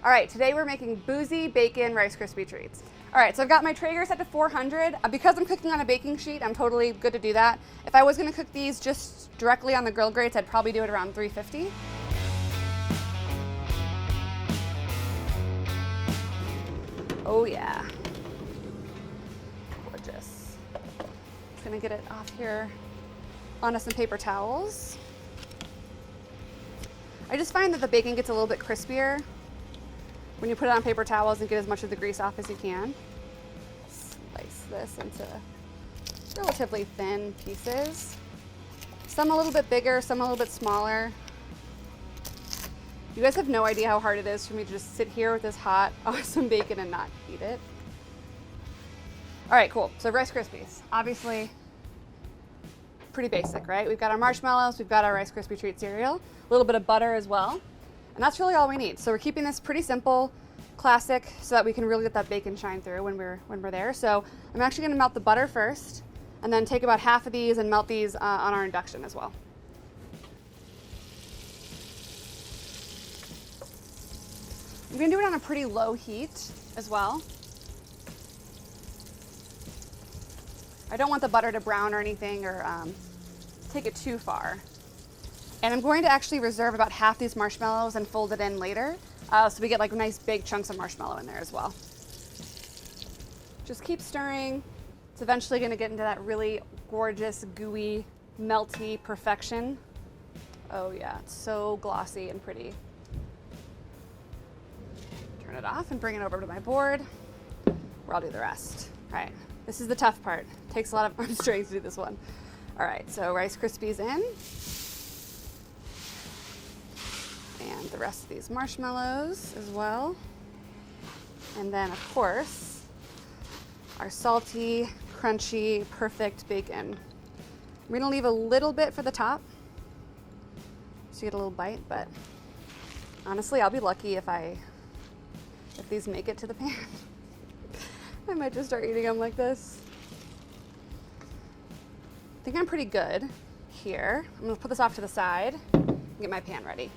All right, today we're making Boozy bacon Rice Krispie treats. All right, so I've got my Traeger set to 400. Because I'm cooking on a baking sheet, I'm totally good to do that. If I was gonna cook these just directly on the grill grates, I'd probably do it around 350. Oh yeah, gorgeous. Just gonna get it off here onto some paper towels. I just find that the bacon gets a little bit crispier when you put it on paper towels and get as much of the grease off as you can. Slice this into relatively thin pieces. Some a little bit bigger, some a little bit smaller. You guys have no idea how hard it is for me to just sit here with this hot, awesome bacon and not eat it. All right, cool. So Rice Krispies, obviously pretty basic, right? We've got our marshmallows, we've got our Rice Krispie treat cereal, a little bit of butter as well. And that's really all we need. So we're keeping this pretty simple, classic, so that we can really let that bacon shine through when we're there. So I'm actually gonna melt the butter first, and then take about half of these and melt these on our induction as well. I'm gonna do it on a pretty low heat as well. I don't want the butter to brown or anything or take it too far. And I'm going to actually reserve about half these marshmallows and fold it in later, so we get like nice big chunks of marshmallow in there as well. Just keep stirring. It's eventually gonna get into that really gorgeous, gooey, melty perfection. Oh yeah, it's so glossy and pretty. Turn it off and bring it over to my board, where I'll do the rest. All right, this is the tough part. Takes a lot of arm strength to do this one. All right, so Rice Krispies in. And the rest of these marshmallows as well. And then of course, our salty, crunchy, perfect bacon. We're gonna leave a little bit for the top, so you get a little bite, but honestly, I'll be lucky if these make it to the pan. I might just start eating them like this. I think I'm pretty good here. I'm gonna put this off to the side and get my pan ready.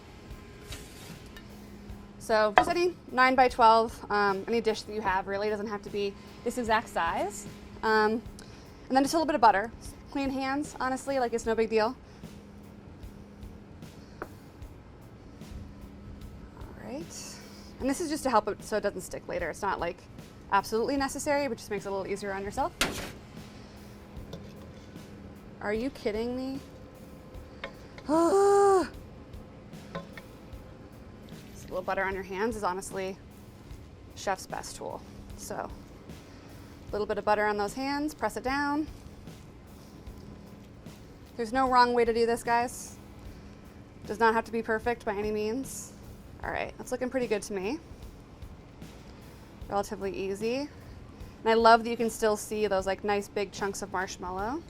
So just any 9 by 12, any dish that you have, really doesn't have to be this exact size. And then just a little bit of butter. Clean hands, honestly, like it's no big deal. All right. And this is just to help it so it doesn't stick later. It's not like absolutely necessary, but just makes it a little easier on yourself. Are you kidding me? A little butter on your hands is honestly chef's best tool. So a little bit of butter on those hands, press it down. There's no wrong way to do this, guys. Does not have to be perfect by any means. All right, that's looking pretty good to me. Relatively easy. And I love that you can still see those like nice big chunks of marshmallow.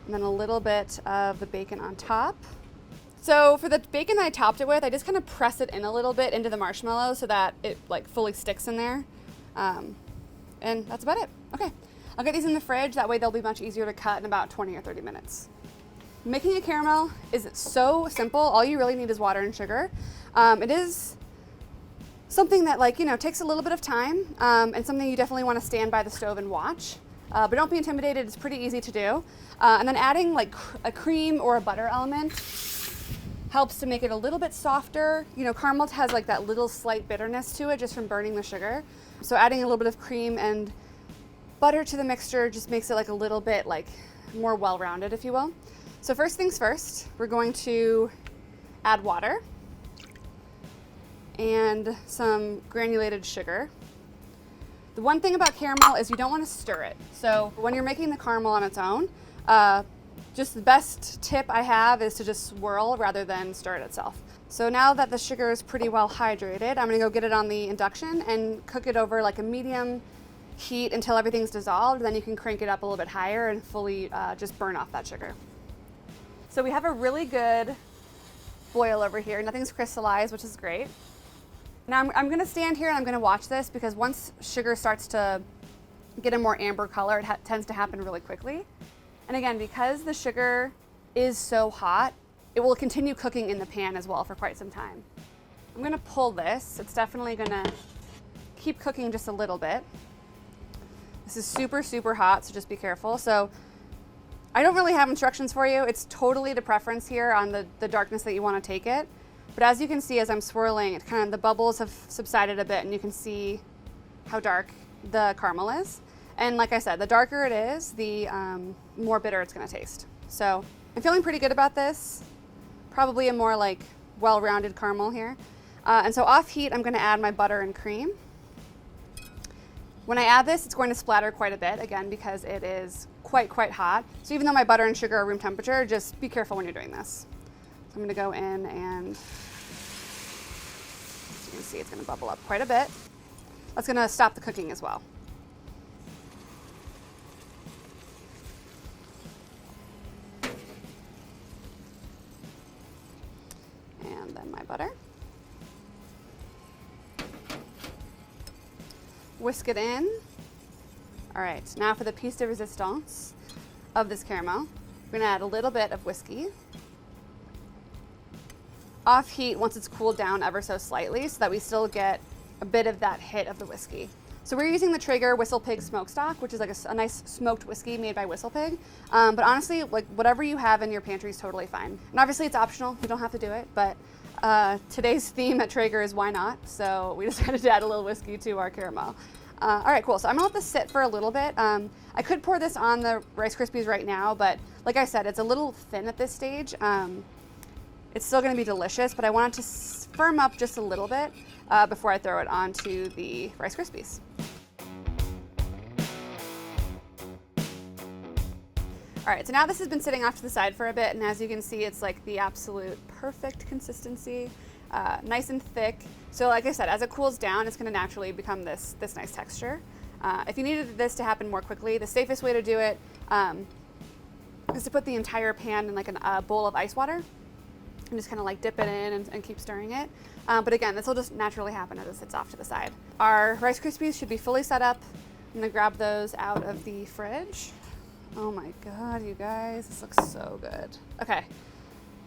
And then a little bit of the bacon on top. So for the bacon that I topped it with, I just kind of press it in a little bit into the marshmallow so that it like fully sticks in there. And that's about it. Okay, I'll get these in the fridge. That way they'll be much easier to cut in about 20 or 30 minutes. Making a caramel is so simple. All you really need is water and sugar. It is something that takes a little bit of time and something you definitely want to stand by the stove and watch. But don't be intimidated, it's pretty easy to do. And then adding like a cream or a butter element helps to make it a little bit softer. Caramel has like that little slight bitterness to it just from burning the sugar. So adding a little bit of cream and butter to the mixture just makes it like a little bit like more well-rounded, if you will. So first things first, we're going to add water and some granulated sugar. The one thing about caramel is you don't want to stir it. So when you're making the caramel on its own, just the best tip I have is to just swirl rather than stir it itself. So now that the sugar is pretty well hydrated, I'm gonna go get it on the induction and cook it over like a medium heat until everything's dissolved. Then you can crank it up a little bit higher and fully just burn off that sugar. So we have a really good boil over here. Nothing's crystallized, which is great. Now I'm gonna stand here and I'm gonna watch this because once sugar starts to get a more amber color, it tends to happen really quickly. And again, because the sugar is so hot, it will continue cooking in the pan as well for quite some time. I'm gonna pull this. It's definitely gonna keep cooking just a little bit. This is super, super hot, so just be careful. So I don't really have instructions for you. It's totally the preference here on the darkness that you wanna take it. But as you can see, as I'm swirling, it kind of, the bubbles have subsided a bit and you can see how dark the caramel is. And like I said, the darker it is, the more bitter it's gonna taste. So I'm feeling pretty good about this. Probably a more like well-rounded caramel here. And so off heat, I'm gonna add my butter and cream. When I add this, it's going to splatter quite a bit, again, because it is quite hot. So even though my butter and sugar are room temperature, just be careful when you're doing this. So I'm gonna go in and, as you can see, it's gonna bubble up quite a bit. That's gonna stop the cooking as well. And then my butter. Whisk it in. All right, now for the piece de resistance of this caramel, we're gonna add a little bit of whiskey. Off heat once it's cooled down ever so slightly so that we still get a bit of that hit of the whiskey. So we're using the Traeger Whistle Pig Smoke Stock, which is like a nice smoked whiskey made by Whistle Pig. But honestly, like whatever you have in your pantry is totally fine. And obviously it's optional, you don't have to do it, but today's theme at Traeger is why not? So we decided to add a little whiskey to our caramel. All right, cool. So I'm gonna let this sit for a little bit. I could pour this on the Rice Krispies right now, but like I said, it's a little thin at this stage. It's still gonna be delicious, but I want it to firm up just a little bit before I throw it onto the Rice Krispies. All right, so now this has been sitting off to the side for a bit, and as you can see, it's like the absolute perfect consistency, nice and thick. So like I said, as it cools down, it's gonna naturally become this nice texture. If you needed this to happen more quickly, the safest way to do it is to put the entire pan in like a bowl of ice water and just kind of like dip it in and keep stirring it. But again, this will just naturally happen as it sits off to the side. Our Rice Krispies should be fully set up. I'm gonna grab those out of the fridge. Oh my God, you guys, this looks so good. Okay,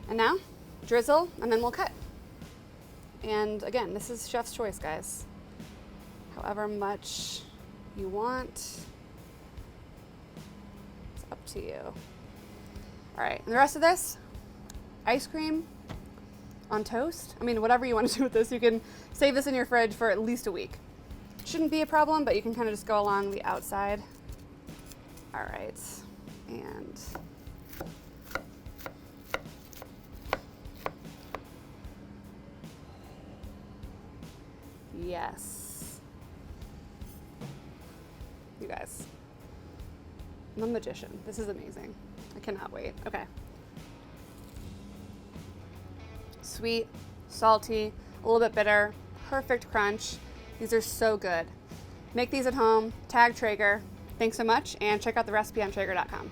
and now drizzle, and then we'll cut. And again, this is chef's choice, guys. However much you want, it's up to you. All right, and the rest of this, ice cream on toast. I mean, whatever you want to do with this, you can save this in your fridge for at least a week. Shouldn't be a problem, but you can kind of just go along the outside. All right, and yes. You guys, I'm a magician. This is amazing. I cannot wait. Okay. Sweet, salty, a little bit bitter, perfect crunch. These are so good. Make these at home, tag Traeger. Thanks so much, and check out the recipe on Traeger.com.